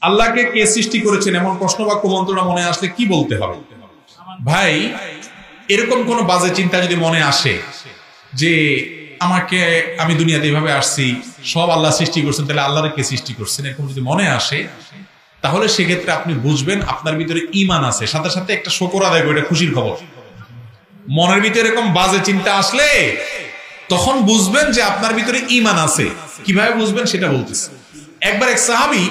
আল্লাহকে কে সৃষ্টি করেছেন এমন প্রশ্ন বা কুমন্ত্রণা মনে আসলে কি বলতে হবে? ভাই, এরকম কোন বাজে চিন্তা যদি মনে আসে যে আমি দুনিয়াতে এইভাবে আসছি, সব আল্লাহ সৃষ্টি করছেন, তাহলে আল্লাহরে কে সৃষ্টি করছেন, এরকম যদি মনে আসে, তাহলে সেক্ষেত্রে আপনি বুঝবেন আপনার ভিতরে ঈমান আছে। সাথে সাথে একটা শুকর আদায় করে, এটা খুশির খবর। মনের ভিতরে এরকম বাজে চিন্তা আসলে তখন বুঝবেন যে আপনার ভিতরে ঈমান আছে। কিভাবে বুঝবেন সেটা বলতেছি। একবার এক সাহাবী,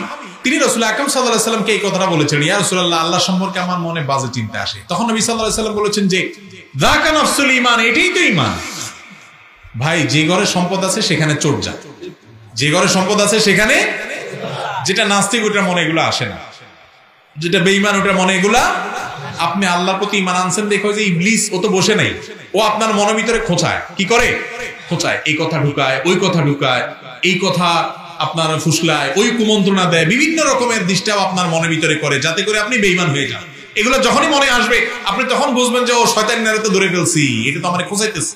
তিনি রাসূল আকরাম সাল্লাল্লাহু আলাইহি সাল্লামকে এই কথাটা বলেছেন, ইয়া রাসূলুল্লাহ, আল্লাহ সম্পর্কে আমার মনে বাজে চিন্তা আসে। তখন নবী সাল্লাল্লাহু আলাইহি সাল্লাম বলেছেন যে যাকা নাফসুল ঈমান, এটাই তো ঈমান। ভাই, যে ঘরে সম্পদ আছে সেখানে চোর যায়, যে ঘরে সম্পদ আছে সেখানে, যেটা নাস্তিক ওটার মনে এগুলো আসে না, যেটা বেঈমান ওটার মনে এগুলা। আপনি আল্লাহর প্রতি ঈমান আনছেন, দেখো যে ইবলিস ও তো বসে নাই, ও আপনার মনের ভিতরে খোঁচায়। কি করে খোঁচায়? এই কথা ঢুকায়, ওই কথা ঢুকায়, এই কথা আপনার ফুসলায়, ওই কুমন্ত্রণা দেয়, বিভিন্ন রকমের দৃষ্টাও আপনার মনের ভিতরে করে, যাতে করে আপনি বেঈমান হয়ে যান। এগুলো যখনই মনে আসবে আপনি তখন বুঝবেন যে ও শয়তানের তো ধরে ফেলছি, এটা তো আমারে খোঁচাইতেছে,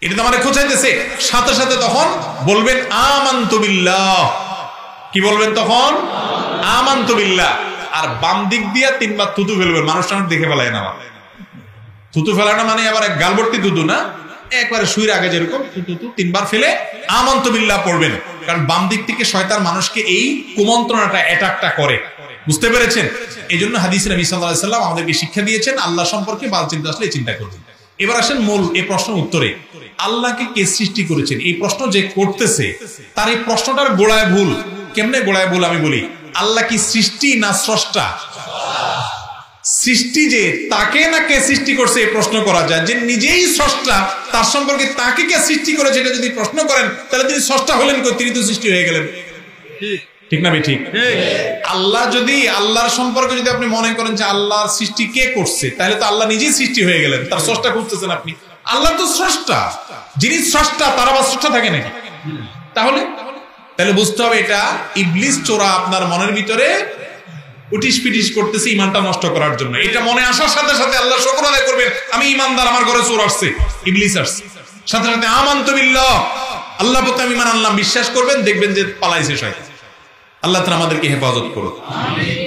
এটা তো আমারে খোঁচাইতেছে। সাথে সাথে তখন বলবেন আমানতু বিল্লাহ। কি বলবেন তখন? আমানতু বিল্লাহ। আর বাম দিক দিয়া 3 বার থুতু ফেলবেন। মানুষটা দেখে ফেলায় না, থুতু ফেলানো মানে আবার এক গালবর্তি থুতু না, একবারে শুইর আগে যেরকম থুতু 3 বার ফেলে আমানতু বিল্লাহ পড়বেন। কারণ বাম দিক থেকে শয়তান মানুষকে এই কুমন্ত্রণাটা, অ্যাটাকটা করে। বুঝতে পেরেছেন? এই জন্য হাদিসে নবী সাল্লাল্লাহু আলাইহি সাল্লাম আমাদেরকে শিক্ষা দিয়েছেন আল্লাহ সম্পর্কে বাজে চিন্তা আসলে চিন্তা করবেন। এবার আসেন মূল এই প্রশ্নের উত্তরে। আল্লাহকে কে সৃষ্টি করেছেন, এই প্রশ্ন যে করতেছে তার এই প্রশ্নটার গোড়ায় ভুল। কেমনে গোড়ায় ভুল আমি বলি। আল্লাহ কি সৃষ্টি না স্রষ্টা? সৃষ্টি যে তাকে না কে সৃষ্টি করছে এই প্রশ্ন করা যায়। যে নিজেই স্রষ্টা, তার সম্পর্কে তাকে কে সৃষ্টি করেছে এটা যদি প্রশ্ন করেন, তাহলে তিনি স্রষ্টা হলেন কই? তিনি তো সৃষ্টি হয়ে গেলেন। ঠিক না? ঠিক। আল্লাহ যদি, আল্লাহর সম্পর্কে যদি আপনি মনে করেন যে আল্লাহর সৃষ্টি কে করছে, তাহলে তো আল্লাহ নিজেই সৃষ্টি হয়ে গেলেন, তার স্রষ্টা খুঁজতেছেন আপনি। আল্লাহ তো স্রষ্টা, যিনি স্রষ্টা তার আবার স্রষ্টা থাকে নাকি? তাহলে বুঝতে হবে এটা ইবলিস চোরা আপনার মনের ভিতরে উটিস পিটিস করতেছে ঈমানটা নষ্ট করার জন্য। এটা মনে আসার সাথে সাথে আল্লাহ শুকর আদায় করবেন, আমি ঈমানদার, আমার ঘরে চোর আসছে, ইবলিস আসছে। সাথে সাথে আমানতু বিল্লাহ, আল্লাহ প্রতি আমি ঈমান আনলাম, বিশ্বাস করবেন, দেখবেন যে পালাইছে শয়তান। আল্লাহ তাআলা আমাদেরকে হেফাজত করুন। আমিন।